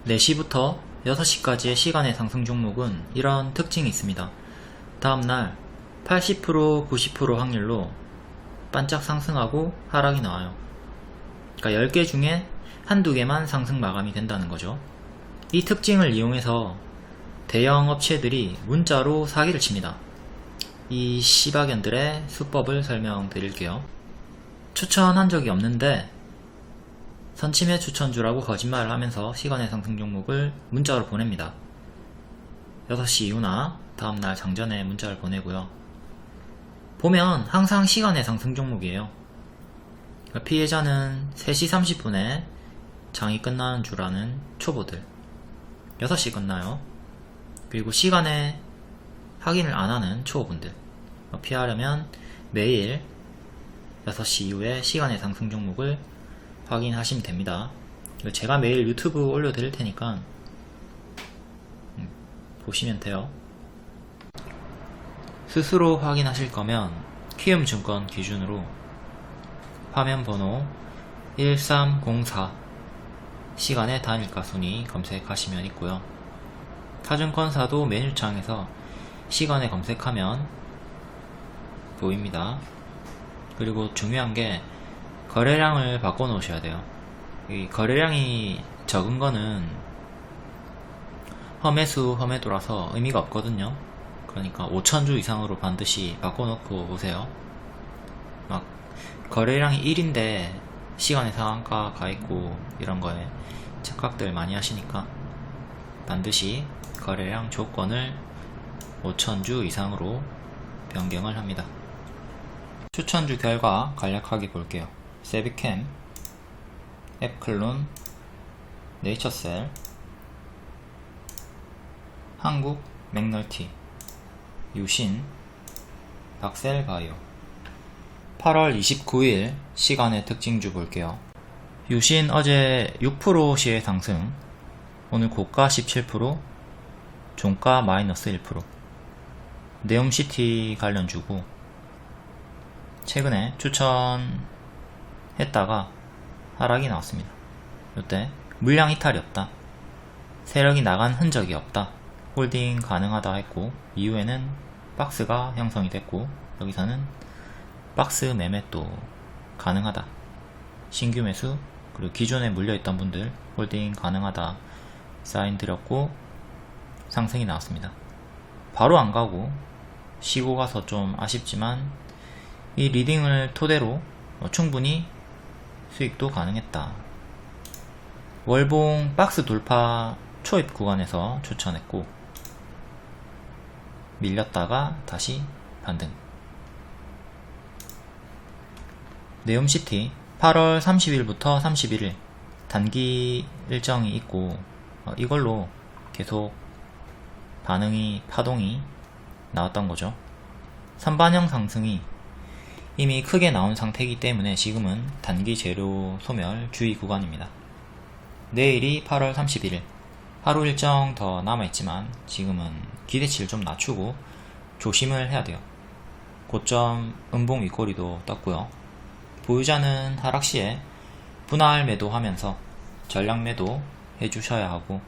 4시부터 6시까지의 시간의 상승 종목은 이런 특징이 있습니다. 다음날 80%, 90% 확률로 반짝 상승하고 하락이 나와요. 그러니까 10개 중에 한두 개만 상승 마감이 된다는 거죠. 이 특징을 이용해서 대형 업체들이 문자로 사기를 칩니다. 이 씨박연들의 수법을 설명드릴게요. 추천한 적이 없는데 선침해 추천주라고 거짓말을 하면서 시간의 상승 종목을 문자로 보냅니다. 6시 이후나 다음날 장전에 문자를 보내고요. 보면 항상 시간의 상승 종목이에요. 피해자는 3시 30분에 장이 끝나는 줄 아는 초보들, 6시 끝나요. 그리고 시간에 확인을 안하는 초보분들, 피하려면 매일 6시 이후에 시간의 상승 종목을 확인하시면 됩니다. 제가 매일 유튜브 올려드릴 테니까 보시면 돼요. 스스로 확인하실 거면 키움증권 기준으로 화면 번호 1304 시간의 단일가 순위 검색하시면 있고요. 타증권사도 메뉴창에서 시간에 검색하면 보입니다. 그리고 중요한 게 거래량을 바꿔 놓으셔야 돼요. 이 거래량이 적은 거는 험해수 험해도라서 의미가 없거든요. 그러니까 5,000주 이상으로 반드시 바꿔 놓고 보세요. 막 거래량이 1인데 시간에 상한가 가있고 이런 거에 착각들 많이 하시니까 반드시 거래량 조건을 5,000주 이상으로 변경을 합니다. 추천주 결과 간략하게 볼게요. 세비캠, 앱클론, 네이처셀, 한국 맥널티, 유신, 박셀바이오. 8월 29일 시간의 특징주 볼게요. 유신 어제 6% 시의 상승, 오늘 고가 17%, 종가 마이너스 1%. 네옴시티 관련주고 최근에 추천했다가 하락이 나왔습니다. 이때 물량 이탈이 없다, 세력이 나간 흔적이 없다, 홀딩 가능하다 했고, 이후에는 박스가 형성이 됐고, 여기서는 박스 매매 또 가능하다, 신규 매수, 그리고 기존에 물려있던 분들 홀딩 가능하다 사인 드렸고 상승이 나왔습니다. 바로 안 가고 쉬고 가서 좀 아쉽지만 이 리딩을 토대로 충분히 수익도 가능했다. 월봉 박스 돌파 초입 구간에서 추천했고 밀렸다가 다시 반등. 네옴시티 8월 30일부터 31일 단기 일정이 있고 이걸로 계속 파동이 나왔던 거죠. 선반영 상승이 이미 크게 나온 상태이기 때문에 지금은 단기 재료 소멸 주의 구간입니다. 내일이 8월 31일, 하루 일정 더 남아있지만 지금은 기대치를 좀 낮추고 조심을 해야 돼요. 고점 음봉 윗꼬리도 떴고요. 보유자는 하락시에 분할 매도하면서 전량 매도 해주셔야 하고,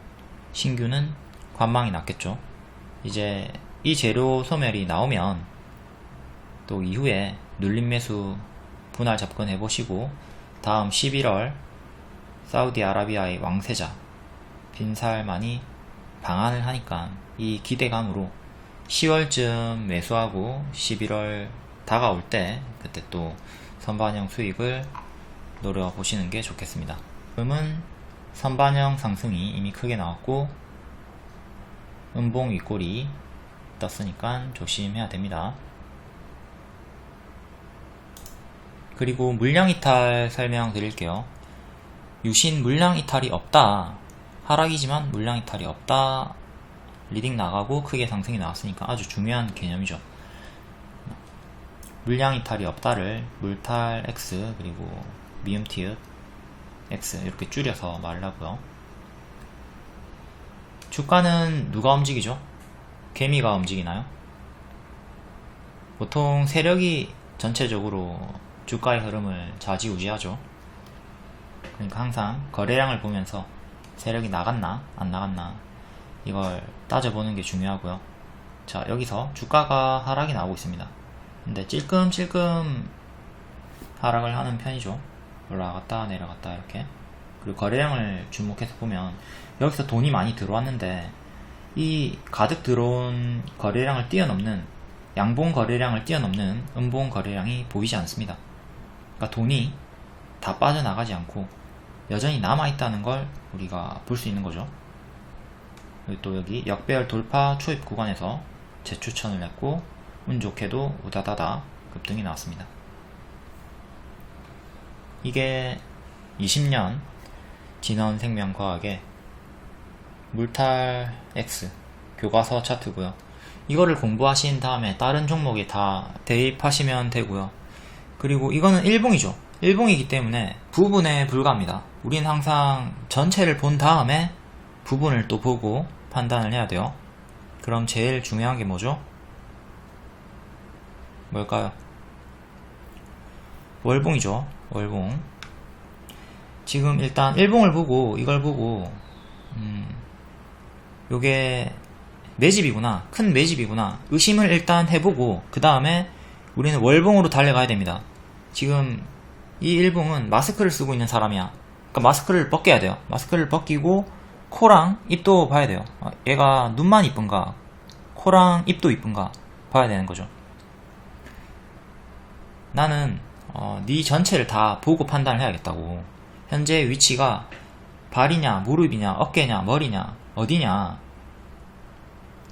신규는 관망이 낮겠죠. 이제 이 재료 소멸이 나오면 또 이후에 눌림 매수 분할 접근해 보시고, 다음 11월 사우디아라비아의 왕세자 빈살만이 방한을 하니까 이 기대감으로 10월쯤 매수하고 11월 다가올 때 그때 또 선반영 수익을 노려보시는 게 좋겠습니다. 지금은 선반영 상승이 이미 크게 나왔고 음봉 윗꼬리 떴으니까 조심해야 됩니다. 그리고 물량 이탈 설명드릴게요. 유신 물량 이탈이 없다, 하락이지만 물량 이탈이 없다, 리딩 나가고 크게 상승이 나왔으니까 아주 중요한 개념이죠. 물량 이탈이 없다를 물탈 X 그리고 미음티읕 X 이렇게 줄여서 말하고요. 주가는 누가 움직이죠? 개미가 움직이나요? 보통 세력이 전체적으로 주가의 흐름을 좌지우지하죠. 그러니까 항상 거래량을 보면서 세력이 나갔나 안 나갔나 이걸 따져보는 게 중요하고요. 자, 여기서 주가가 하락이 나오고 있습니다. 근데 찔끔찔끔 하락을 하는 편이죠. 올라갔다 내려갔다 이렇게. 그리고 거래량을 주목해서 보면 여기서 돈이 많이 들어왔는데 이 가득 들어온 거래량을 뛰어넘는, 양봉 거래량을 뛰어넘는 음봉 거래량이 보이지 않습니다. 그러니까 돈이 다 빠져나가지 않고 여전히 남아있다는 걸 우리가 볼 수 있는 거죠. 그리고 또 여기 역배열 돌파 초입 구간에서 재추천을 했고 운 좋게도 우다다다 급등이 나왔습니다. 이게 20년 진원생명과학의 물탈 X 교과서 차트고요. 이거를 공부하신 다음에 다른 종목에 다 대입하시면 되고요. 그리고 이거는 일봉이죠. 일봉이기 때문에 부분에 불과합니다. 우린 항상 전체를 본 다음에 부분을 또 보고 판단을 해야 돼요. 그럼 제일 중요한 게 뭐죠? 뭘까요? 월봉이죠. 월봉. 지금 일단 일봉을 보고 이걸 보고 요게 매집이구나, 큰 매집이구나 의심을 일단 해보고 그 다음에 우리는 월봉으로 달려가야 됩니다. 지금 이 일봉은 마스크를 쓰고 있는 사람이야. 그러니까 마스크를 벗겨야 돼요. 마스크를 벗기고 코랑 입도 봐야 돼요. 얘가 눈만 이쁜가 코랑 입도 이쁜가 봐야 되는 거죠. 나는 네 전체를 다 보고 판단을 해야겠다고. 현재 위치가 발이냐 무릎이냐 어깨냐 머리냐 어디냐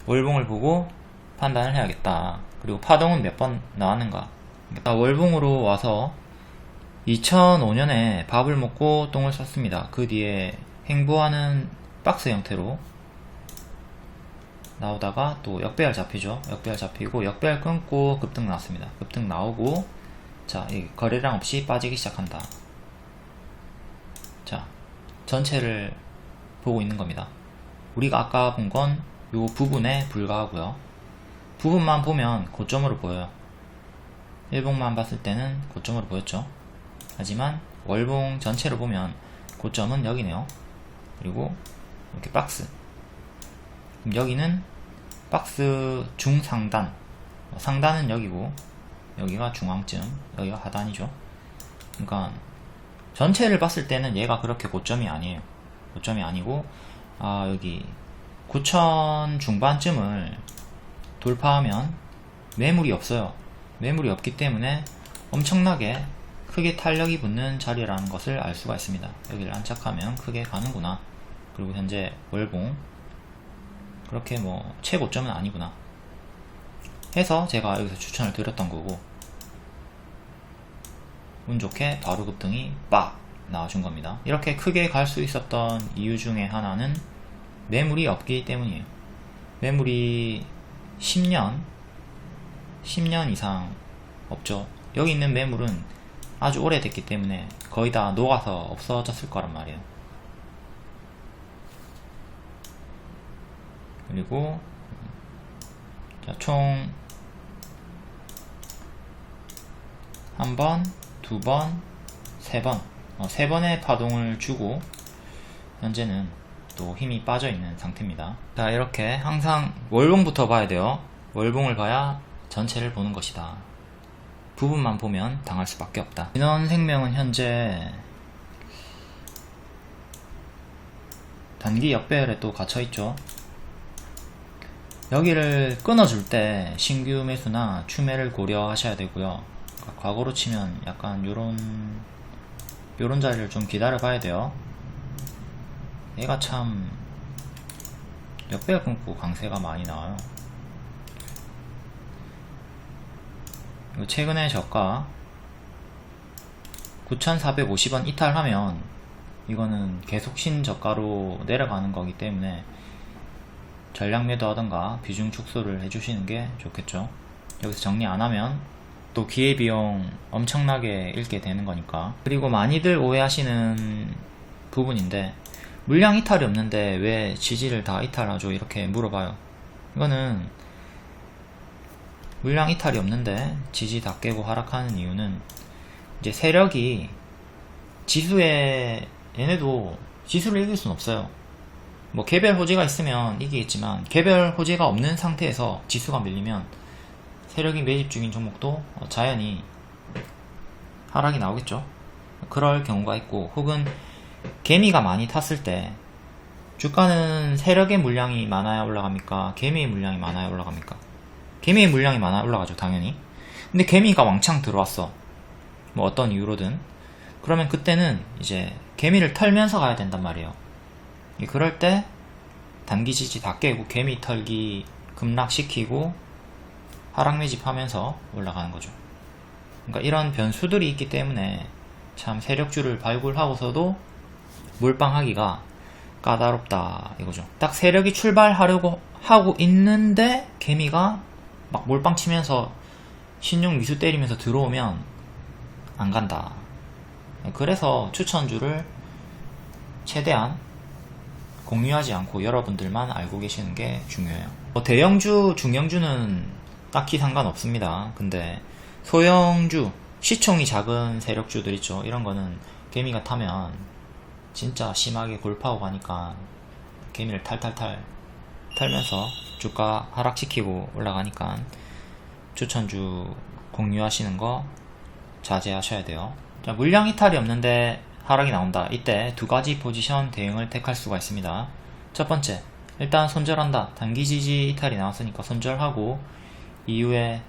월봉을 보고 판단을 해야겠다. 그리고 파동은 몇 번 나왔는가. 그러니까 월봉으로 와서 2005년에 밥을 먹고 똥을 쌌습니다. 그 뒤에 행보하는 박스 형태로 나오다가 또 역배열 잡히죠. 역배열 잡히고 역배열 끊고 급등 나왔습니다. 급등 나오고 자, 이 거래량 없이 빠지기 시작한다. 자, 전체를 보고 있는 겁니다. 우리가 아까 본 건 요 부분에 불과하고요. 부분만 보면 고점으로 보여요. 일봉만 봤을 때는 고점으로 보였죠. 하지만 월봉 전체로 보면 고점은 여기네요. 그리고 이렇게 박스. 그럼 여기는 박스 중상단. 상단은 여기고 여기가 중앙쯤, 여기가 하단이죠. 그러니까 전체를 봤을 때는 얘가 그렇게 고점이 아니에요. 고점이 아니고 여기 9천 중반쯤을 돌파하면 매물이 없어요. 매물이 없기 때문에 엄청나게 크게 탄력이 붙는 자리라는 것을 알 수가 있습니다. 여기를 안착하면 크게 가는구나. 그리고 현재 월봉 그렇게 뭐 최고점은 아니구나 해서 제가 여기서 추천을 드렸던 거고, 운 좋게 바로 급등이 빡 나와준 겁니다. 이렇게 크게 갈 수 있었던 이유 중에 하나는 매물이 없기 때문이에요. 매물이 10년 이상 없죠. 여기 있는 매물은 아주 오래됐기 때문에 거의 다 녹아서 없어졌을 거란 말이에요. 그리고 자, 총 한 번, 두 번, 세 번, 세 번의 파동을 주고 현재는 또 힘이 빠져있는 상태입니다. 자, 이렇게 항상 월봉부터 봐야 돼요. 월봉을 봐야 전체를 보는 것이다. 부분만 보면 당할 수밖에 없다. 진원생명은 현재 단기 역배열에 또 갇혀있죠. 여기를 끊어줄 때 신규 매수나 추매를 고려하셔야 되고요. 과거로 치면 약간 요런 자리를 좀 기다려 봐야 돼요. 얘가 참 역배열 끊고 강세가 많이 나와요. 최근에 저가 9,450원 이탈하면 이거는 계속 신저가로 내려가는 거기 때문에 전량 매도 하던가 비중 축소를 해주시는 게 좋겠죠. 여기서 정리 안 하면 또 기회비용 엄청나게 잃게 되는 거니까. 그리고 많이들 오해하시는 부분인데, 물량 이탈이 없는데 왜 지지를 다 이탈하죠? 이렇게 물어봐요. 이거는 물량 이탈이 없는데 지지 다 깨고 하락하는 이유는 이제 세력이 지수에 얘네도 지수를 이길 수는 없어요. 뭐 개별 호재가 있으면 이기겠지만 개별 호재가 없는 상태에서 지수가 밀리면 세력이 매집 중인 종목도 자연히 하락이 나오겠죠. 그럴 경우가 있고, 혹은 개미가 많이 탔을 때 주가는 세력의 물량이 많아야 올라갑니까? 개미의 물량이 많아야 올라갑니까? 개미의 물량이 많아야 올라가죠, 당연히. 근데 개미가 왕창 들어왔어. 뭐 어떤 이유로든. 그러면 그때는 이제 개미를 털면서 가야 된단 말이에요. 그럴 때 단기 지지 다 깨고 개미 털기 급락시키고 하락 매집하면서 올라가는 거죠. 그러니까 이런 변수들이 있기 때문에 참 세력주를 발굴하고서도 몰빵하기가 까다롭다 이거죠. 딱 세력이 출발하려고 하고 있는데 개미가 막 몰빵 치면서 신용 미수 때리면서 들어오면 안 간다. 그래서 추천주를 최대한 공유하지 않고 여러분들만 알고 계시는 게 중요해요. 대형주, 중형주는 딱히 상관없습니다. 근데 소형주, 시총이 작은 세력주들 있죠. 이런 거는 개미가 타면 진짜 심하게 골파고 가니까 개미를 탈탈탈 털면서 주가 하락시키고 올라가니까 추천주 공유하시는 거 자제하셔야 돼요. 자, 물량 이탈이 없는데 하락이 나온다. 이때 두 가지 포지션 대응을 택할 수가 있습니다. 첫 번째, 일단 손절한다. 단기 지지 이탈이 나왔으니까 손절하고 이후에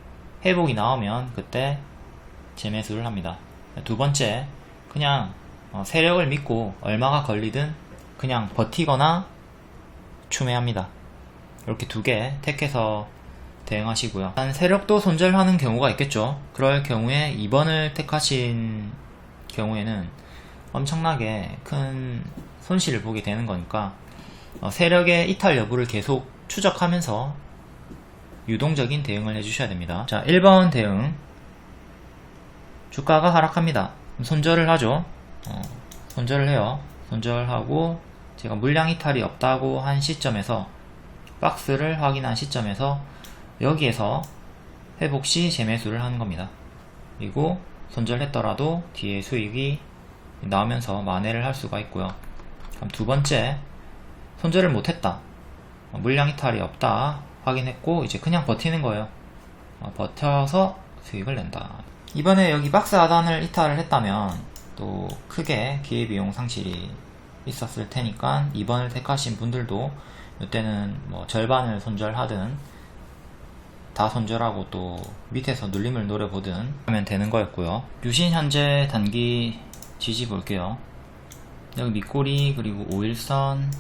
회복이 나오면 그때 재매수를 합니다. 두 번째, 그냥 세력을 믿고 얼마가 걸리든 그냥 버티거나 추매합니다. 이렇게 두 개 택해서 대응하시고요. 단 세력도 손절하는 경우가 있겠죠. 그럴 경우에 2번을 택하신 경우에는 엄청나게 큰 손실을 보게 되는 거니까 세력의 이탈 여부를 계속 추적하면서 유동적인 대응을 해주셔야 됩니다. 자, 1번 대응. 주가가 하락합니다. 손절을 하죠. 손절을 해요. 손절하고 제가 물량 이탈이 없다고 한 시점에서 박스를 확인한 시점에서 여기에서 회복시 재매수를 하는 겁니다. 그리고 손절했더라도 뒤에 수익이 나오면서 만회를 할 수가 있고요. 그럼 두 번째, 손절을 못했다. 물량 이탈이 없다. 확인했고 이제 그냥 버티는 거예요. 버텨서 수익을 낸다. 이번에 여기 박스 하단을 이탈을 했다면 또 크게 기회비용 상실이 있었을 테니까 2번을 택하신 분들도 이때는 뭐 절반을 손절하든 다 손절하고 또 밑에서 눌림을 노려보든 하면 되는 거였고요. 유신 현재 단기 지지 볼게요. 여기 밑꼬리, 그리고 5일선,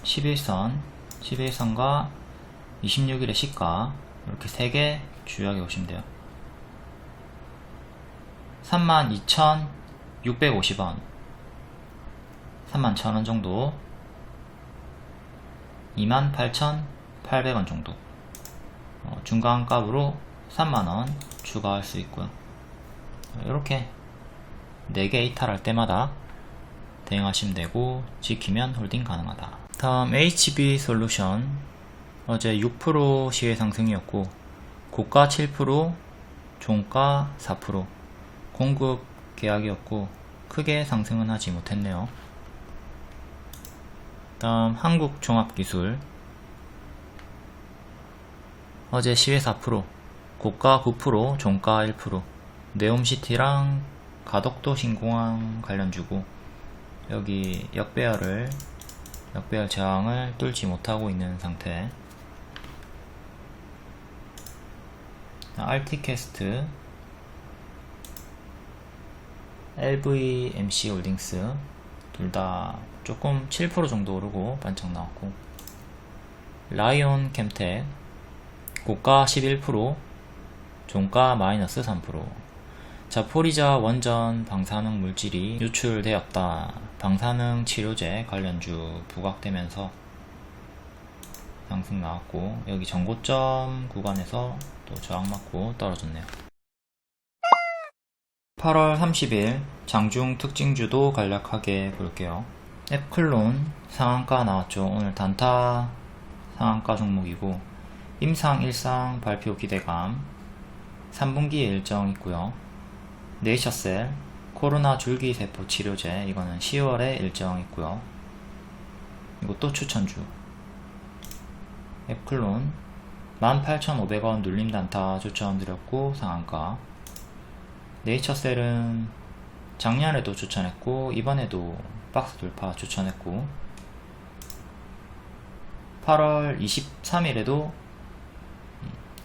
11선, 11선과 26일의 시가, 이렇게 3개 주요하게 보시면 돼요. 32,650원, 31,000원 정도, 28,800원 정도, 중간값으로 3만원 추가할 수 있고요. 이렇게 4개 이탈할 때마다 대응하시면 되고 지키면 홀딩 가능하다. 다음 HB솔루션, 어제 6% 시외 상승이었고 고가 7%, 종가 4%, 공급 계약이었고 크게 상승은 하지 못했네요. 다음 한국종합기술, 어제 시외 4%, 고가 9%, 종가 1%, 네옴시티랑 가덕도 신공항 관련주고 여기 역배열 저항을 뚫지 못하고 있는 상태. RT캐스트, LVMC홀딩스 둘 다 조금 7% 정도 오르고 반짝 나왔고, 라이온 캠텍 고가 11%, 종가 마이너스 3%. 자포리자 원전 방사능 물질이 유출되었다. 방사능 치료제 관련주 부각되면서 상승 나왔고, 여기 전고점 구간에서 또 저항 맞고 떨어졌네요. 8월 30일 장중 특징주도 간략하게 볼게요. 앱클론 상한가 나왔죠. 오늘 단타 상한가 종목이고, 임상 일상 발표 기대감, 3분기에 일정 있고요. 네이처셀, 코로나 줄기세포 치료제, 이거는 10월에 일정 있고요. 이것도 추천주. 앱클론 18,500원 눌림 단타 추천드렸고 상한가. 네이처셀은 작년에도 추천했고 이번에도 박스 돌파 추천했고 8월 23일에도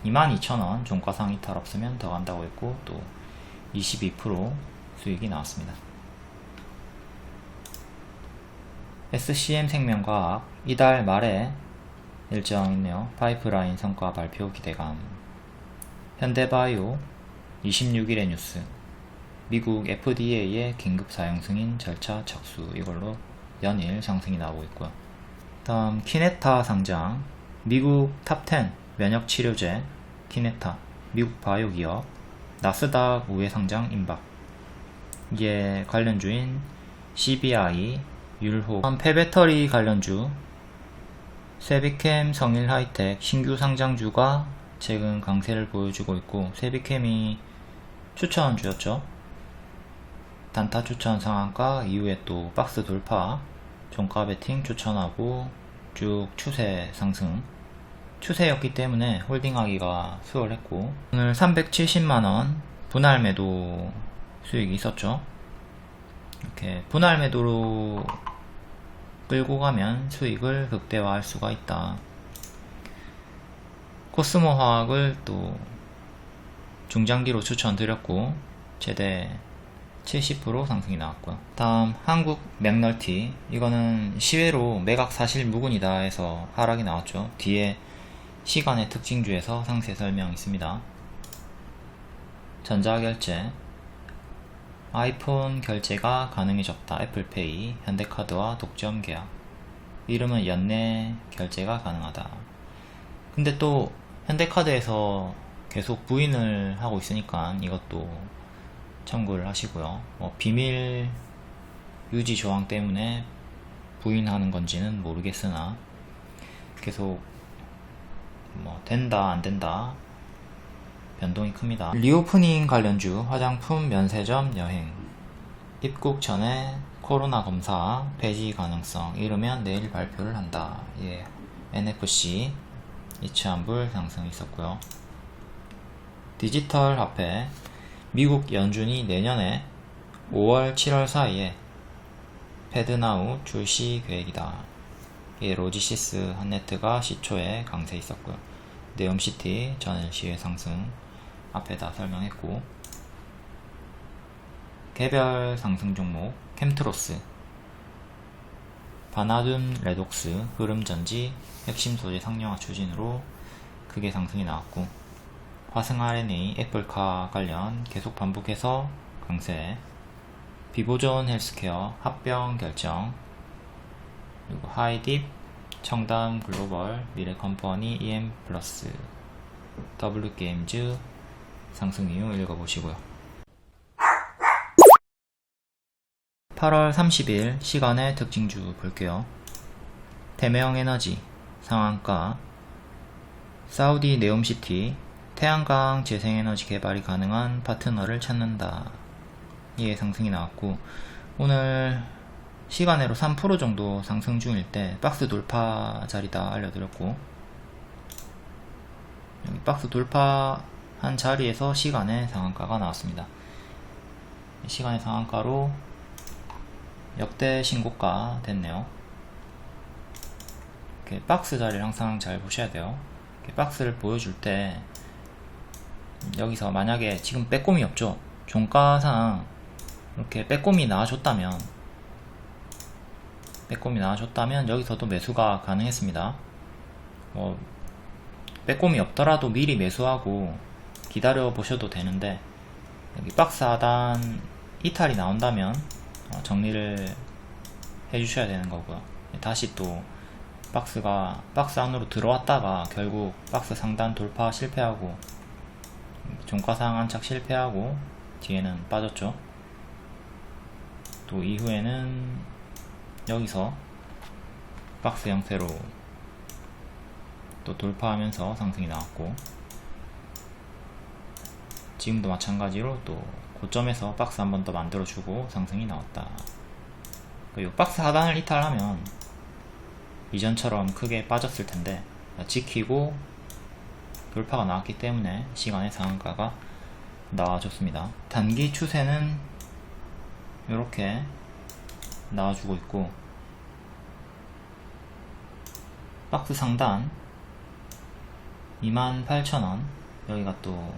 22,000원 종가상 이탈 없으면 더 간다고 했고 또 22% 수익이 나왔습니다. SCM생명과학 이달 말에 일정 있네요. 파이프라인 성과 발표 기대감. 현대바이오 26일의 뉴스. 미국 FDA의 긴급 사용 승인 절차 착수. 이걸로 연일 상승이 나오고 있고요. 다음 키네타 상장. 미국 탑10 면역 치료제 키네타. 미국 바이오 기업. 나스닥 우회 상장 임박. 이게 관련주인 CBI, 율호. 폐배터리 관련주 세비캠, 성일하이텍 신규 상장주가 최근 강세를 보여주고 있고 세비캠이 추천주였죠. 단타 추천 상한가 이후에 또 박스 돌파, 종가 베팅 추천하고 쭉 추세 상승. 추세였기 때문에 홀딩하기가 수월했고 오늘 370만원 분할 매도 수익이 있었죠. 이렇게 분할 매도로 끌고 가면 수익을 극대화할 수가 있다. 코스모 화학을 또 중장기로 추천드렸고 최대 70% 상승이 나왔고요. 다음 한국 맥널티. 이거는 시외로 매각 사실 무근이다 해서 하락이 나왔죠. 뒤에 시간의 특징주에서 상세 설명 있습니다. 전자결제 아이폰 결제가 가능해졌다. 애플페이, 현대카드와 독점 계약. 이름은 연내 결제가 가능하다. 근데 또 현대카드에서 계속 부인을 하고 있으니까 이것도 참고를 하시고요. 비밀 유지 조항 때문에 부인하는 건지는 모르겠으나 계속 된다 안 된다 변동이 큽니다. 리오프닝 관련주 화장품, 면세점, 여행. 입국 전에 코로나 검사 폐지 가능성. 이르면 내일 발표를 한다. 예, NFC 이츠환불 상승 있었고요. 디지털 화폐 미국 연준이 내년에 5월 7월 사이에 패드나우 출시 계획이다. 예, 로지시스 한네트가 시초에 강세 있었고요. 네옴시티 전일 시외 상승 앞에다 설명했고 개별 상승 종목 캠트로스, 바나듐 레독스, 흐름전지 핵심 소재 상용화 추진으로 크게 상승이 나왔고 화승 RNA, 애플카 관련 계속 반복해서 강세. 비보존 헬스케어 합병 결정. 그리고 하이딥, 청담 글로벌, 미래컴퍼니, EM플러스, W게임즈 상승 이유 읽어보시고요. 8월 30일 시간의 특징주 볼게요. 태명에너지 상한가. 사우디 네옴시티 태양광 재생에너지 개발이 가능한 파트너를 찾는다. 이에 상승이 나왔고 오늘 시간으로 3% 정도 상승 중일 때 박스 돌파 자리다 알려드렸고 여기 박스 돌파한 자리에서 시간의 상한가가 나왔습니다. 시간의 상한가로 역대 신고가 됐네요. 이렇게 박스 자리를 항상 잘 보셔야 돼요. 이렇게 박스를 보여줄 때 여기서 만약에 지금 빼꼼이 없죠. 종가상 이렇게 빼꼼이 나와줬다면 여기서도 매수가 가능했습니다. 빼꼼이 없더라도 미리 매수하고 기다려 보셔도 되는데 여기 박스 하단 이탈이 나온다면 정리를 해주셔야 되는 거고요. 다시 또 박스 안으로 들어왔다가 결국 박스 상단 돌파 실패하고 종가상 안착 실패하고 뒤에는 빠졌죠. 또 이후에는 여기서 박스 형태로 또 돌파하면서 상승이 나왔고 지금도 마찬가지로 또 고점에서 박스 한 번 더 만들어주고 상승이 나왔다. 그리고 박스 하단을 이탈하면 이전처럼 크게 빠졌을 텐데 지키고 돌파가 나왔기 때문에 시간의 상한가가 나와줬습니다. 단기 추세는 이렇게 나와주고 있고, 박스 상단 28,000원 여기가 또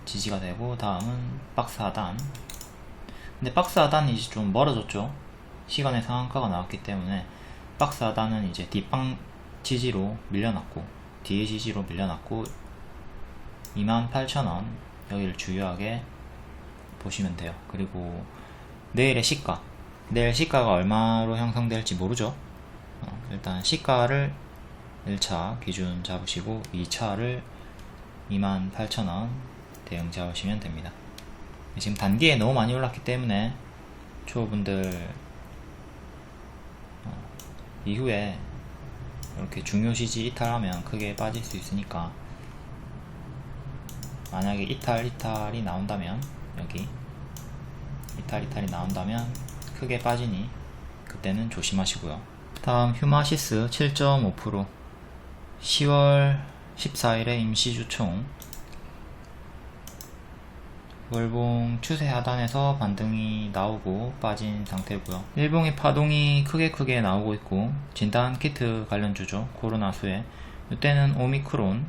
지지가 되고, 다음은 박스 하단. 근데 박스 하단이 이제 좀 멀어졌죠. 시간의 상한가가 나왔기 때문에 박스 하단은 이제 뒷방 지지로 밀려났고, 뒤에 지지로 밀려났고, 28,000원 여기를 주요하게 보시면 돼요. 그리고 내일의 시가, 내일 시가가 얼마로 형성될지 모르죠. 일단 시가를 1차 기준 잡으시고 2차를 28,000원 대응 잡으시면 됩니다. 지금 단기에 너무 많이 올랐기 때문에 초보분들 이후에 이렇게 중요 지지 이탈하면 크게 빠질 수 있으니까, 만약에 이탈이 나온다면, 여기 이탈이 나온다면 크게 빠지니 그때는 조심하시고요. 다음 휴마시스 7.5%, 10월 14일에 임시주총. 월봉 추세 하단에서 반등이 나오고 빠진 상태고요. 일봉의 파동이 크게 나오고 있고, 진단 키트 관련주죠. 코로나 수혜. 이때는 오미크론,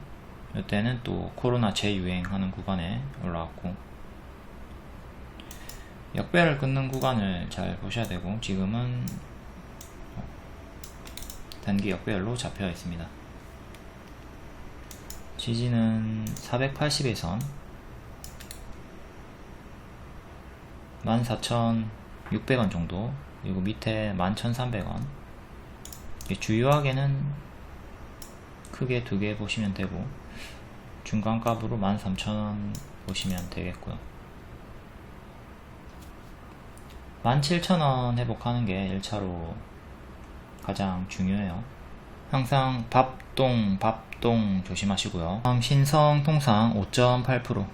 이때는 또 코로나 재유행하는 구간에 올라왔고, 역배를 끊는 구간을 잘 보셔야 되고, 지금은 단기 역배열로 잡혀 있습니다. 지지는 480일선 14,600원 정도, 그리고 밑에 11,300원. 주요하게는 크게 두 개 보시면 되고, 중간값으로 13,000원 보시면 되겠고요. 17,000원 회복하는 게 1차로 가장 중요해요. 항상 밥동 조심하시고요. 다음 신성통상 5.8%,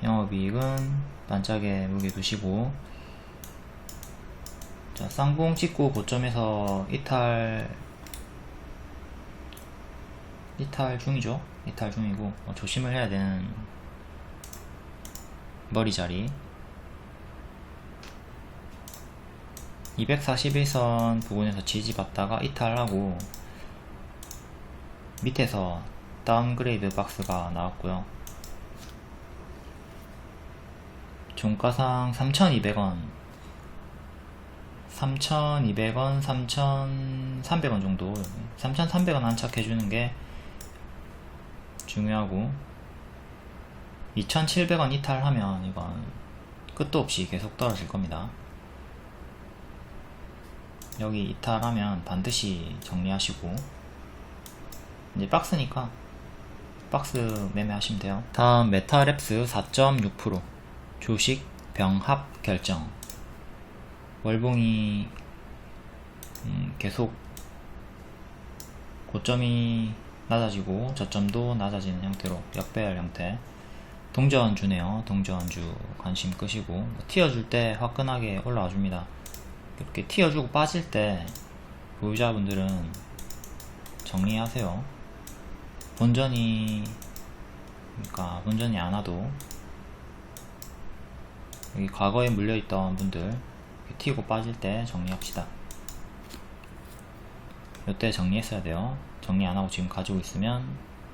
영업이익은 반짝에 무게 두시고, 자, 쌍봉 찍고 고점에서 이탈 중이죠. 이탈 중이고, 조심을 해야 되는 머리 자리. 241선 부근에서 지지받다가 이탈하고 밑에서 다운그레이드 박스가 나왔고요. 종가상 3,200원, 3,300원 정도, 3,300원 안착해주는 게 중요하고, 2,700원 이탈하면 이건 끝도 없이 계속 떨어질 겁니다. 여기 이탈하면 반드시 정리하시고, 이제 박스니까 박스 매매하시면 돼요. 다음 메타랩스 4.6%, 주식 병합 결정. 월봉이 계속 고점이 낮아지고 저점도 낮아지는 형태로 역배열 형태. 동전주네요. 동전주 관심 끄시고, 튀어줄 때 화끈하게 올라와 줍니다. 이렇게 튀어주고 빠질 때 보유자분들은 정리하세요. 본전이 안 와도, 여기 과거에 물려있던 분들 튀고 빠질 때 정리합시다. 이때 정리했어야 돼요. 정리 안하고 지금 가지고 있으면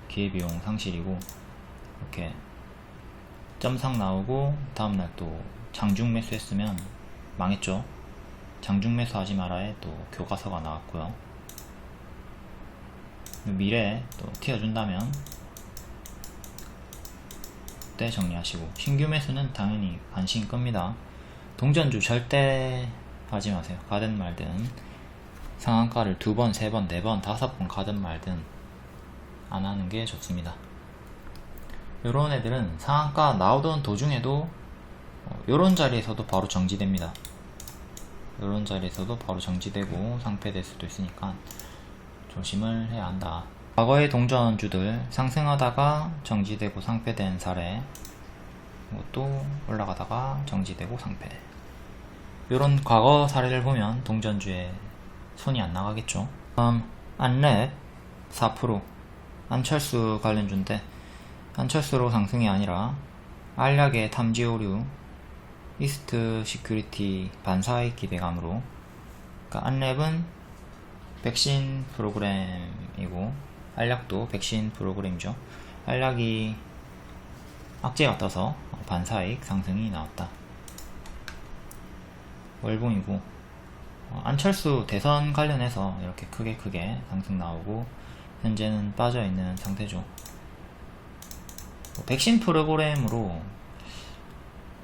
기회비용 상실이고, 이렇게 점상 나오고 다음날 또 장중 매수했으면 망했죠. 장중 매수 하지 말아에 또 교과서가 나왔고요. 미래에 또 튀어준다면 그때 정리하시고, 신규 매수는 당연히 관심 끕니다. 동전주 절대 하지 마세요. 가든 말든 상한가를 2번, 3번, 4번, 5번 가든 말든 안 하는 게 좋습니다. 요런 애들은 상한가 나오던 도중에도 요런 자리에서도 바로 정지됩니다. 요런 자리에서도 바로 정지되고 상폐될 수도 있으니까 조심을 해야 한다. 과거의 동전주들 상승하다가 정지되고 상패된 사례, 또 올라가다가 정지되고 상패. 이런 과거 사례를 보면 동전주에 손이 안 나가겠죠. 다음 안랩 4%, 안철수 관련주인데 안철수로 상승이 아니라 알약의 탐지 오류, 이스트 시큐리티 반사익 기대감으로. 그러니까 안랩은 백신 프로그램이고 알약도 백신 프로그램이죠. 알약이 악재가 떠서 반사익 상승이 나왔다. 월봉이고, 안철수 대선 관련해서 이렇게 크게 상승 나오고 현재는 빠져있는 상태죠. 백신 프로그램으로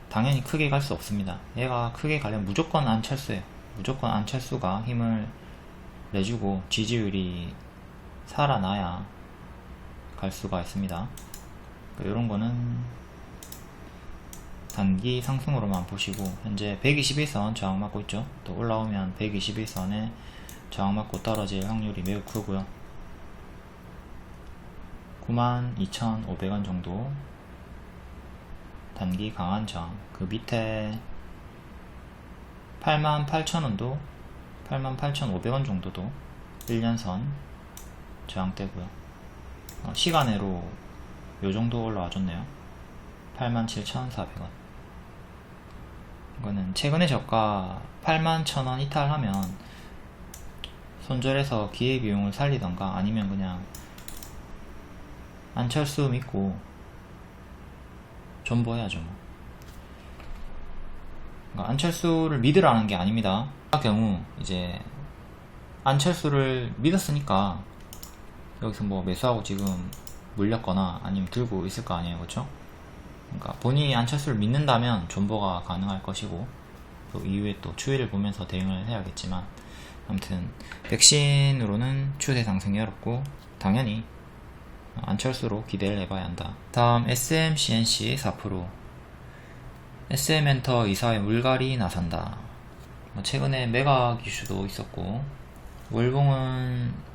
당연히 크게 갈 수 없습니다. 얘가 크게 가려면 무조건 안철수예요. 무조건 안철수가 힘을 내주고 지지율이 살아나야 갈 수가 있습니다. 이런 거는 단기 상승으로만 보시고, 현재 121선 저항받고 있죠. 또 올라오면 121선에 저항받고 떨어질 확률이 매우 크고요. 92,500원 정도 단기 강한 저항, 그 밑에 88,000원도 88,500원 정도도 1년선 저항대고요. 시간으로 요정도 올라와줬네요. 87,400원. 이거는 최근의 저가 81,000원 이탈하면 손절해서 기회비용을 살리던가 아니면 그냥 안철수 믿고 존버해야죠. 그러니까 안철수를 믿으라는 게 아닙니다. 그 경우 이제 안철수를 믿었으니까 여기서 뭐 매수하고 지금 물렸거나 아니면 들고 있을 거 아니에요, 그렇죠? 그러니까 본인이 안철수를 믿는다면 존버가 가능할 것이고, 또 이후에 또 추이를 보면서 대응을 해야겠지만, 아무튼 백신으로는 추세 상승이 어렵고 당연히 안철수로 기대를 해봐야 한다. 다음 SMCNC 4%, SM엔터 이사회 물갈이 나선다. 최근에 매각 이슈도 있었고, 월봉은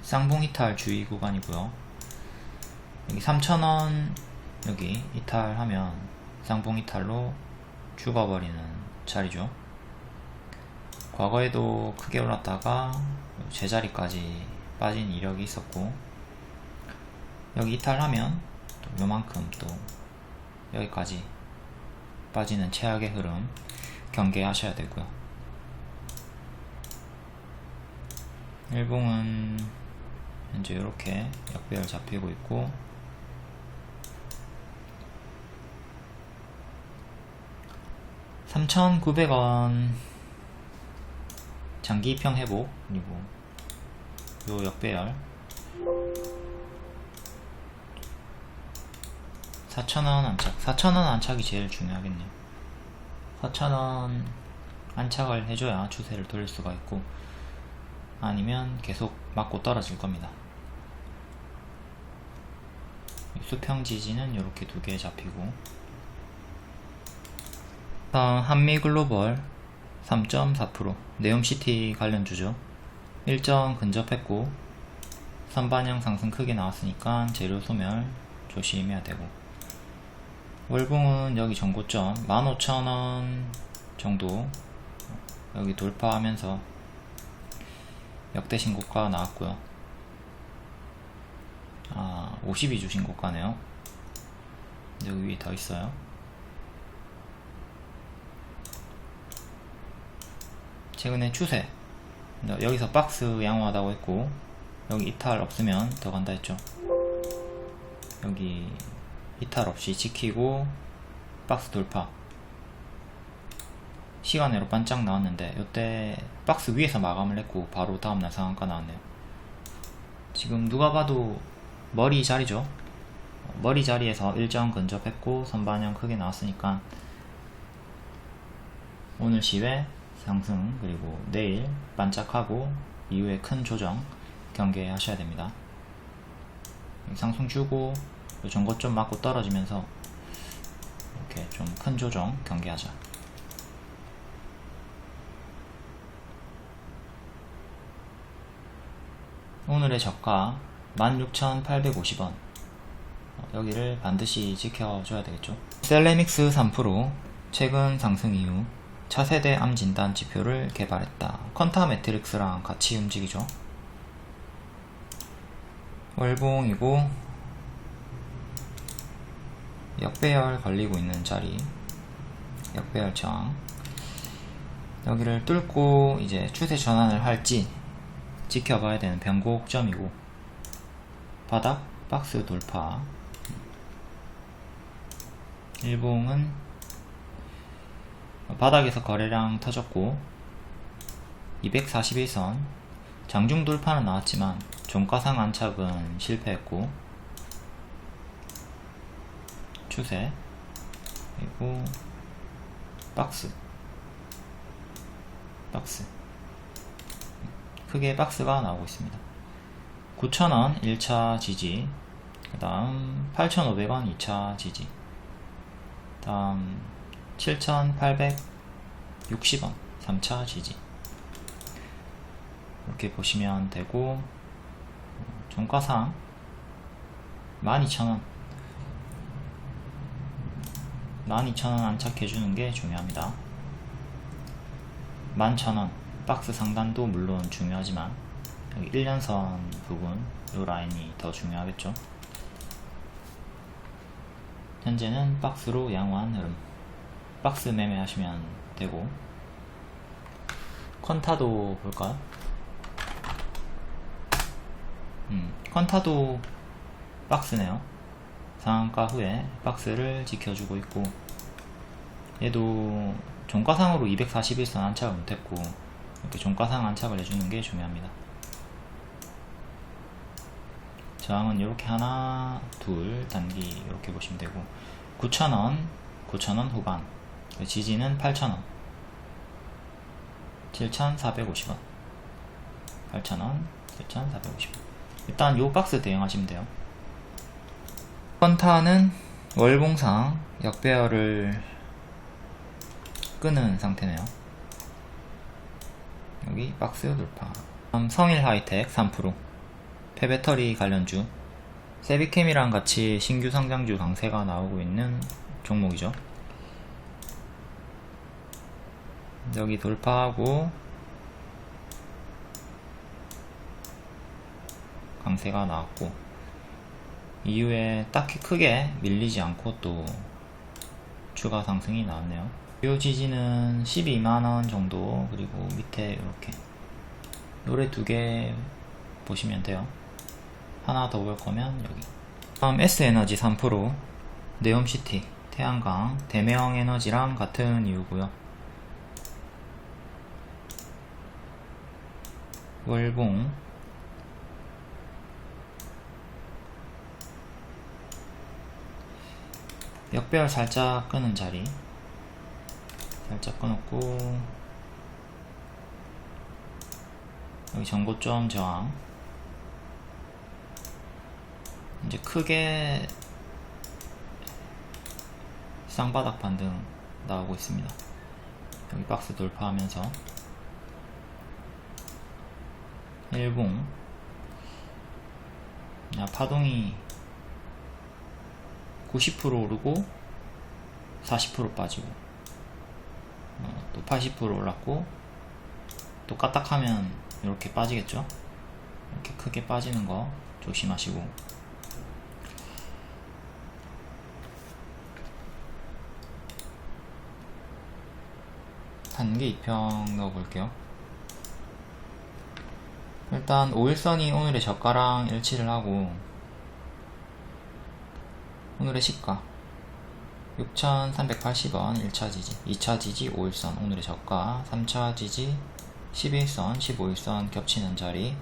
쌍봉 이탈 주의 구간이고요. 여기 3,000원 여기 이탈하면 쌍봉 이탈로 죽어버리는 자리죠. 과거에도 크게 올랐다가 제자리까지 빠진 이력이 있었고, 여기 이탈하면 또 요만큼 또 여기까지 빠지는 최악의 흐름 경계하셔야 되고요. 일봉은 현재 이렇게 역배열 잡히고 있고, 3,900원 장기 입형 회복, 그리고 요 역배열 4,000원 안착, 4,000원 안착이 제일 중요하겠네요. 4,000원 안착을 해줘야 추세를 돌릴 수가 있고, 아니면 계속 맞고 떨어질 겁니다. 수평 지지는 이렇게 두 개 잡히고, 다음 한미글로벌 3.4%, 네옴시티 관련주죠. 일정 근접했고 선반영 상승 크게 나왔으니까 재료 소멸 조심해야 되고, 월봉은 여기 전고점 15,000원 정도 여기 돌파하면서 역대 신고가 나왔고요. 52주 신고가네요. 여기 위에 더 있어요. 최근에 추세, 여기서 박스 양호하다고 했고, 여기 이탈 없으면 더 간다 했죠. 여기 이탈 없이 지키고 박스 돌파, 시간으로 반짝 나왔는데 이때 박스 위에서 마감을 했고 바로 다음날 상한가 나왔네요. 지금 누가 봐도 머리 자리죠. 머리 자리에서 일정 근접했고 선반영 크게 나왔으니까 오늘 시외 상승, 그리고 내일 반짝하고 이후에 큰 조정 경계하셔야 됩니다. 상승 주고 전고점 맞고 떨어지면서 이렇게 좀 큰 조정 경계하자. 오늘의 저가 16,850원. 여기를 반드시 지켜줘야 되겠죠. 셀레믹스 3% 최근 상승 이후 차세대 암 진단 지표를 개발했다. 컨타 매트릭스랑 같이 움직이죠. 월봉이고 역배열 걸리고 있는 자리, 역배열 저항. 여기를 뚫고 이제 추세 전환을 할지 지켜봐야 되는 변곡점이고, 바닥 박스 돌파. 일봉은 바닥에서 거래량 터졌고 241선 장중 돌파는 나왔지만 종가상 안착은 실패했고, 추세 그리고 박스 크게 박스가 나오고 있습니다. 9,000원 1차 지지, 그 다음 8,500원 2차 지지, 다음 7,860원 3차 지지. 이렇게 보시면 되고, 종가상 12,000원 안착해주는 게 중요합니다. 11,000원 박스 상단도 물론 중요하지만 여기 1년선 부분 이 라인이 더 중요하겠죠. 현재는 박스로 양호한 흐름, 박스 매매하시면 되고, 컨타도 볼까요? 컨타도 박스네요. 상한가 후에 박스를 지켜주고 있고, 얘도 종가상으로 241선 안착을 못했고, 이렇게 종가상 안착을 해주는 게 중요합니다. 저항은 이렇게 하나, 둘, 단기 이렇게 보시면 되고, 9,000원 후반, 지지는 8,000원, 7,450원, 8,000원, 7,450원. 일단 요 박스 대응하시면 돼요. 컨타는 월봉상 역배열을 끄는 상태네요. 여기 박스 돌파. 다음 성일하이텍 3%, 폐배터리 관련주, 세비캠이랑 같이 신규 상장주 강세가 나오고 있는 종목이죠. 여기 돌파하고 강세가 나왔고, 이후에 딱히 크게 밀리지 않고 또 추가 상승이 나왔네요. 이 지지는 12만원 정도, 그리고 밑에 이렇게 요래 두 개 보시면 돼요. 하나 더 볼 거면 여기. 다음 S에너지 3%, 네옴시티, 태양광, 대명에너지랑 같은 이유고요. 월봉 역배열 살짝 끄는 자리, 살짝 끊었고, 여기 전고점 저항. 이제 크게 쌍바닥 반등 나오고 있습니다. 여기 박스 돌파하면서 일봉 파동이 90% 오르고 40% 빠지고, 또 80% 올랐고, 또 까딱하면 이렇게 빠지겠죠. 이렇게 크게 빠지는 거 조심하시고, 단기 2평 넣어볼게요. 일단 5일선이 오늘의 저가랑 일치를 하고, 오늘의 시가 6,380원 1차 지지, 2차 지지 5일선 오늘의 저가, 3차 지지 11선 15일선 겹치는 자리,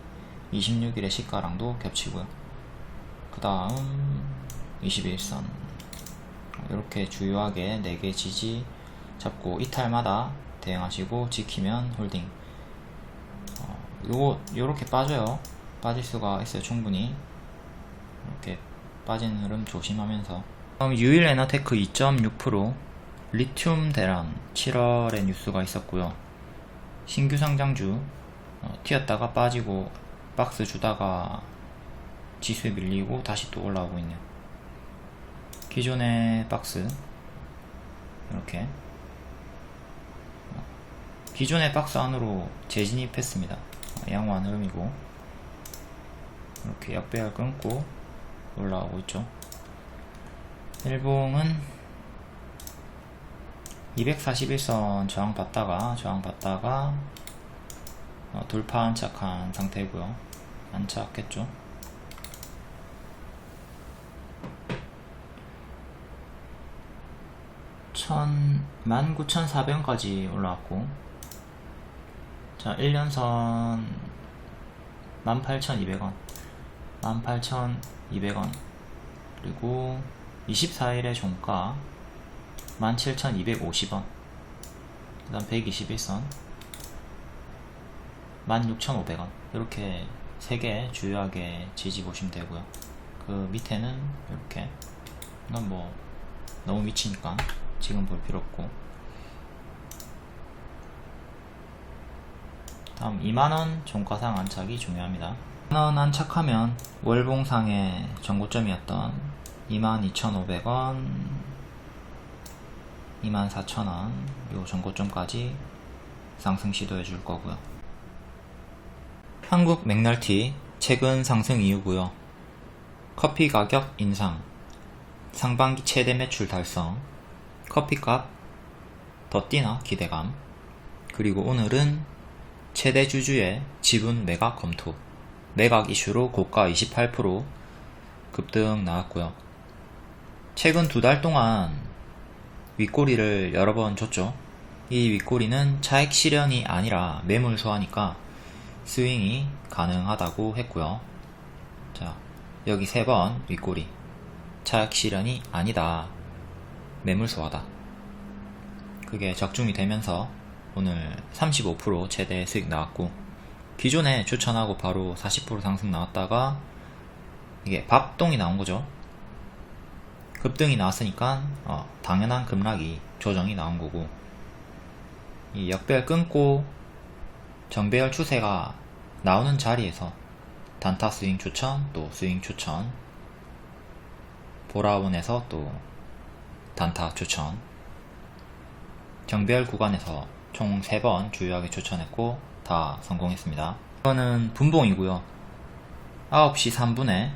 26일의 시가랑도 겹치고요. 그 다음 21선 이렇게 주요하게 4개 지지 잡고 이탈마다 대응하시고 지키면 홀딩. 요렇게 빠져요. 빠질 수가 있어요. 충분히 이렇게 빠지는 흐름 조심하면서. 다음 유일에너테크 2.6%, 리튬 대란 7월에 뉴스가 있었고요. 신규 상장주 튀었다가 빠지고 박스 주다가 지수에 밀리고 다시 또 올라오고 있네요. 기존의 박스 이렇게 기존의 박스 안으로 재진입했습니다. 양호한 흐름이고 이렇게 역배열 끊고 올라오고 있죠. 일봉은 241선 저항받다가 돌파 안착한 상태고요. 안착했죠. 19,400원까지 올라왔고, 자 1년선 18,200원 18,200원 그리고 24일의 종가 17,250원, 그 다음 121선 16,500원, 이렇게 3개 주요하게 지지 보시면 되고요. 그 밑에는 이렇게, 이건 뭐 너무 미치니까 지금 볼 필요 없고, 다음 2만원 종가상 안착이 중요합니다. 2만원 안착하면 월봉상의 전고점이었던 22,500원 24,000원 요 전고점까지 상승 시도해 줄 거고요. 한국 맥널티 최근 상승 이유고요. 커피 가격 인상, 상반기 최대 매출 달성, 커피값 더 뛰나 기대감, 그리고 오늘은 최대 주주의 지분 매각 검토, 매각 이슈로 고가 28% 급등 나왔고요. 최근 2달 동안 윗꼬리를 여러 번 줬죠. 이 윗꼬리는 차익 실현이 아니라 매물 소화니까 스윙이 가능하다고 했고요. 자, 여기 3번 윗꼬리, 차익 실현이 아니다, 매물 소화다. 그게 적중이 되면서 오늘 35% 최대 수익 나왔고, 기존에 추천하고 바로 40% 상승 나왔다가 이게 밥동이 나온 거죠. 급등이 나왔으니까 당연한 급락이 조정이 나온 거고, 이 역배열 끊고 정배열 추세가 나오는 자리에서 단타 스윙 추천, 또 스윙 추천, 보라원에서 또 단타 추천, 정배열 구간에서 총 3번 주요하게 추천했고 다 성공했습니다. 이거는 분봉이고요. 9시 3분에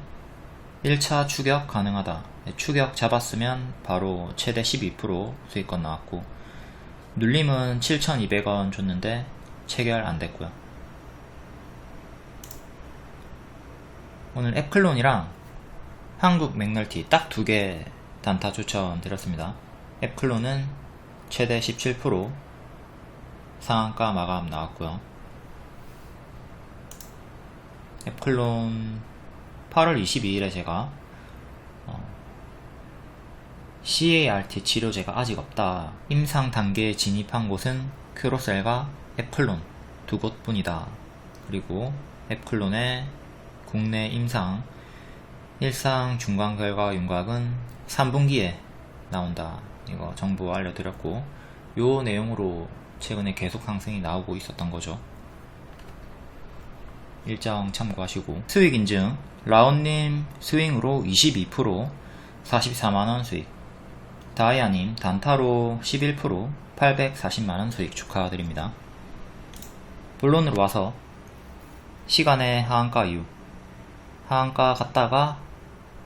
1차 추격 가능하다. 추격 잡았으면 바로 최대 12% 수익권 나왔고, 눌림은 7,200원 줬는데 체결 안됐고요. 오늘 앱클론이랑 한국 맥널티 딱 2개 단타 추천 드렸습니다. 앱클론은 최대 17% 상한가 마감 나왔고요. 앱클론 8월 22일에 제가 CART 치료제가 아직 없다, 임상 단계에 진입한 곳은 큐로셀과 앱클론 2곳뿐이다, 그리고 앱클론의 국내 임상 일상 중간 결과 윤곽은 3분기에 나온다, 이거 정보 알려드렸고, 요 내용으로 최근에 계속 상승이 나오고 있었던 거죠. 일정 참고하시고, 수익 인증 라온님 스윙으로 22% 44만원 수익, 다이아님 단타로 11% 840만원 수익 축하드립니다. 본론으로 와서 시간의 하한가 이유, 하한가 갔다가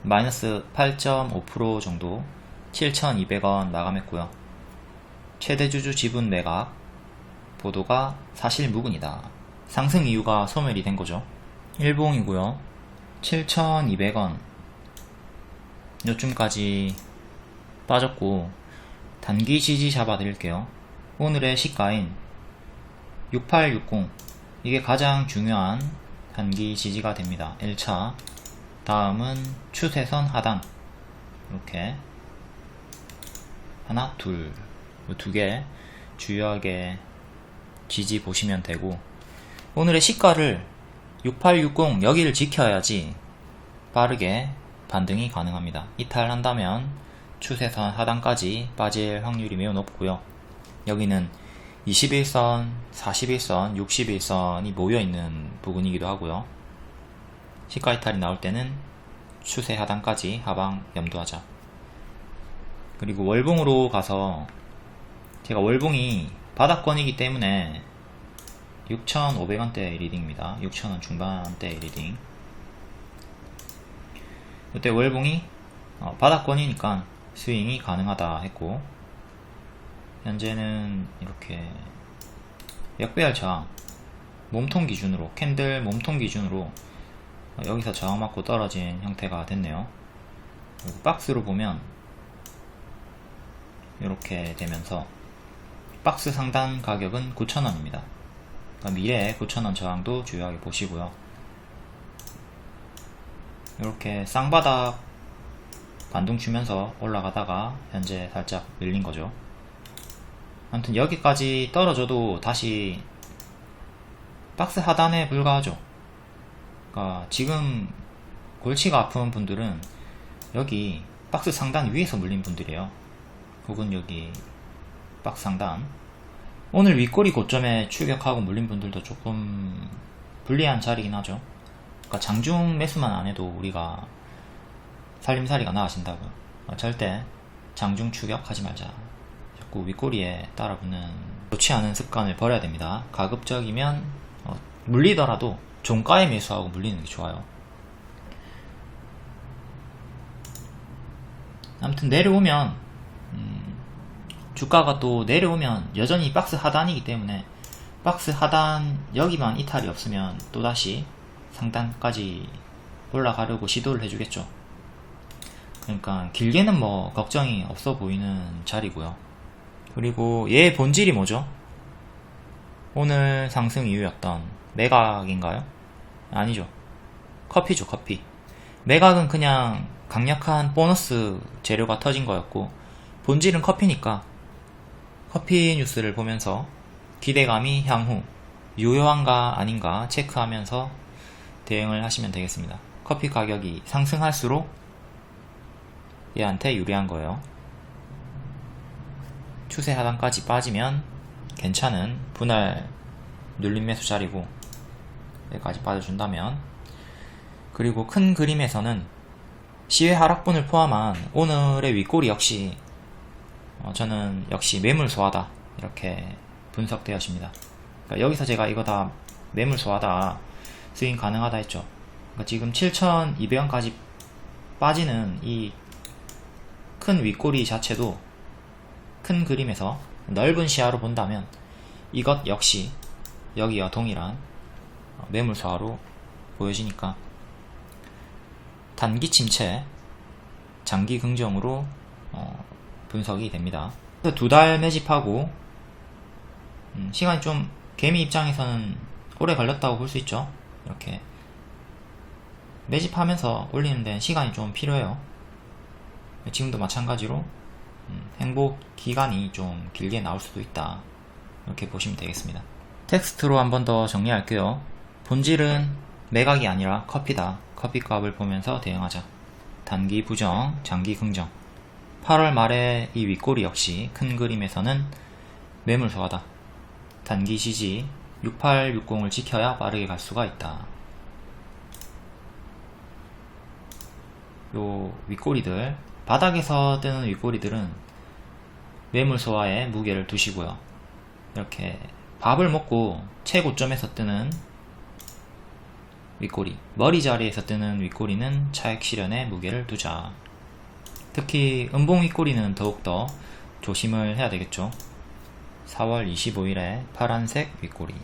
마이너스 8.5% 정도 7,200원 마감했고요. 최대주주 지분 매각 보도가 사실 무근이다, 상승 이유가 소멸이 된 거죠. 일봉이고요. 7,200원 요쯤까지 빠졌고, 단기 지지 잡아 드릴게요. 오늘의 시가인 6860, 이게 가장 중요한 단기 지지가 됩니다. 1차, 다음은 추세선 하단, 이렇게 하나 둘, 2개 주요하게 지지 보시면 되고, 오늘의 시가를 6860 여기를 지켜야지 빠르게 반등이 가능합니다. 이탈한다면 추세선 하단까지 빠질 확률이 매우 높고요. 여기는 21선, 41선, 61선이 모여있는 부분이기도 하고요. 시가 이탈이 나올 때는 추세 하단까지 하방 염두하자. 그리고 월봉으로 가서 제가 월봉이 바닥권이기 때문에 6,500원대 리딩입니다. 6,000원 중반대 리딩. 이때 월봉이 바닥권이니까 스윙이 가능하다 했고, 현재는 이렇게 역배열 저항 몸통 기준으로, 캔들 몸통 기준으로 여기서 저항 맞고 떨어진 형태가 됐네요. 그리고 박스로 보면 이렇게 되면서 박스 상단 가격은 9,000원입니다. 그러니까 미래의 9,000원 저항도 주요하게 보시고요. 이렇게 쌍바닥 반등 주면서 올라가다가 현재 살짝 밀린 거죠. 아무튼 여기까지 떨어져도 다시 박스 하단에 불과하죠. 그러니까 지금 골치가 아픈 분들은 여기 박스 상단 위에서 물린 분들이에요. 혹은 여기 박스 상단, 오늘 윗꼬리 고점에 출격하고 물린 분들도 조금 불리한 자리긴 하죠. 그러니까 장중 매수만 안 해도 우리가 살림살이가 나아진다고요. 절대 장중 추격하지 말자. 자꾸 윗꼬리에 따라붙는 좋지 않은 습관을 버려야 됩니다. 가급적이면 물리더라도 종가에 매수하고 물리는 게 좋아요. 아무튼 내려오면 주가가 또 내려오면 여전히 박스 하단이기 때문에 박스 하단 여기만 이탈이 없으면 또다시 상단까지 올라가려고 시도를 해주겠죠. 그러니까 길게는 뭐 걱정이 없어 보이는 자리고요. 그리고 얘의 본질이 뭐죠? 오늘 상승 이유였던 매각인가요? 아니죠. 커피죠, 커피. 매각은 그냥 강력한 보너스 재료가 터진 거였고, 본질은 커피니까 커피 뉴스를 보면서 기대감이 향후 유효한가 아닌가 체크하면서 대응을 하시면 되겠습니다. 커피 가격이 상승할수록 얘한테 유리한 거예요. 추세 하단까지 빠지면 괜찮은 분할 눌림 매수 자리고, 여기까지 빠져준다면. 그리고 큰 그림에서는 시외 하락분을 포함한 오늘의 윗꼬리 역시 저는 역시 매물 소화다 이렇게 분석되어집니다. 그러니까 여기서 제가 이거 다 매물 소화다, 스윙 가능하다 했죠. 그러니까 지금 7,200원까지 빠지는 이 큰 윗꼬리 자체도 큰 그림에서 넓은 시야로 본다면 이것 역시 여기와 동일한 매물 소화로 보여지니까 단기 침체, 장기 긍정으로 분석이 됩니다. 2달 매집하고 시간이 좀 개미 입장에서는 오래 걸렸다고 볼 수 있죠. 이렇게 매집하면서 올리는 데는 시간이 좀 필요해요. 지금도 마찬가지로 행복 기간이 좀 길게 나올 수도 있다, 이렇게 보시면 되겠습니다. 텍스트로 한 번 더 정리할게요. 본질은 매각이 아니라 커피다. 커피값을 보면서 대응하자. 단기 부정, 장기 긍정. 8월 말에 이 윗꼬리 역시 큰 그림에서는 매물 소화다. 단기 지지 6860을 지켜야 빠르게 갈 수가 있다. 요 윗꼬리들, 바닥에서 뜨는 윗꼬리들은 매물 소화에 무게를 두시고요. 이렇게 밥을 먹고 최고점에서 뜨는 윗꼬리, 머리 자리에서 뜨는 윗꼬리는 차익 실현에 무게를 두자. 특히 음봉 윗꼬리는 더욱더 조심을 해야 되겠죠. 4월 25일에 파란색 윗꼬리.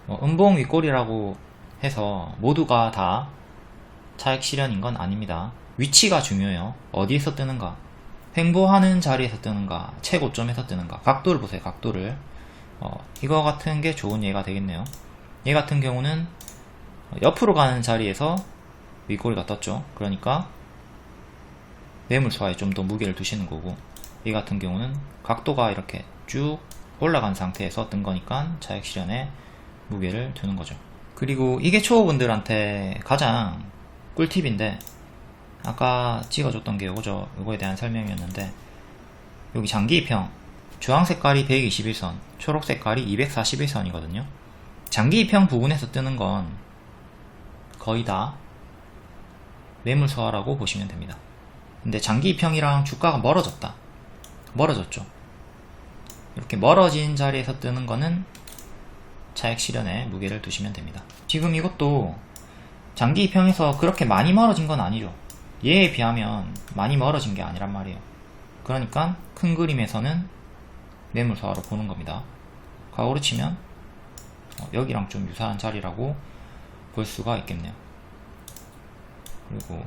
음봉 윗꼬리라고 해서 모두가 다 차익 실현인 건 아닙니다. 위치가 중요해요. 어디에서 뜨는가, 횡보하는 자리에서 뜨는가, 최고점에서 뜨는가, 각도를 보세요. 각도를. 이거 같은 게 좋은 예가 되겠네요. 얘 같은 경우는 옆으로 가는 자리에서 윗꼬리가 떴죠. 그러니까 매물 소화에 좀 더 무게를 두시는 거고, 이 같은 경우는 각도가 이렇게 쭉 올라간 상태에서 뜬 거니까 차익 실현에 무게를 두는 거죠. 그리고 이게 초보분들한테 가장 꿀팁인데, 아까 찍어줬던 게 요거죠. 요거에 대한 설명이었는데, 여기 장기 입형 주황 색깔이 121선, 초록 색깔이 241선이거든요. 장기 입형 부분에서 뜨는 건 거의 다 매물 소화라고 보시면 됩니다. 근데 장기 입형이랑 주가가 멀어졌죠. 이렇게 멀어진 자리에서 뜨는 거는 차익 실현에 무게를 두시면 됩니다. 지금 이것도 장기 입형에서 그렇게 많이 멀어진 건 아니죠. 얘에 비하면 많이 멀어진 게 아니란 말이에요. 그러니까 큰 그림에서는 매물 소화로 보는 겁니다. 과거로 치면 여기랑 좀 유사한 자리라고 볼 수가 있겠네요. 그리고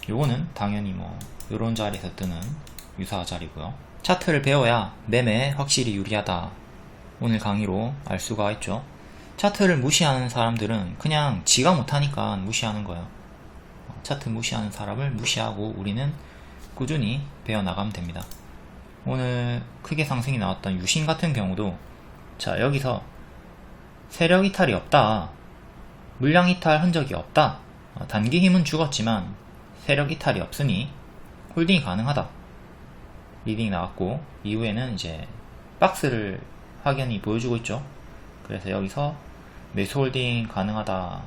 요거는 당연히 뭐 요런 자리에서 뜨는 유사 자리고요. 차트를 배워야 매매에 확실히 유리하다, 오늘 강의로 알 수가 있죠. 차트를 무시하는 사람들은 그냥 지가 못하니까 무시하는 거예요. 차트 무시하는 사람을 무시하고 우리는 꾸준히 배워나가면 됩니다. 오늘 크게 상승이 나왔던 유신 같은 경우도, 자, 여기서 세력 이탈이 없다, 물량 이탈 흔적이 없다, 단기 힘은 죽었지만 세력 이탈이 없으니 홀딩이 가능하다, 리딩이 나왔고, 이후에는 이제 박스를 확연히 보여주고 있죠. 그래서 여기서 매수 홀딩 가능하다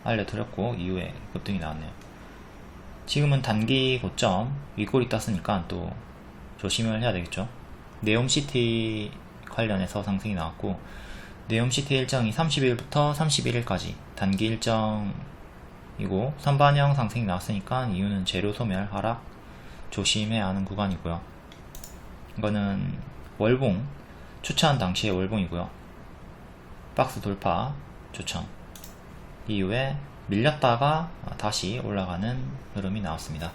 알려드렸고, 이후에 급등이 나왔네요. 지금은 단기 고점 윗골이 떴으니까 또 조심을 해야 되겠죠. 네옴시티 관련해서 상승이 나왔고, 네옴시티 일정이 30일부터 31일까지 단기 일정이고 선반영 상승이 나왔으니까 이유는 재료 소멸 하락 조심해야 하는 구간이고요. 이거는 월봉 추천 당시의 월봉이고요. 박스 돌파 추천 이후에 밀렸다가 다시 올라가는 흐름이 나왔습니다.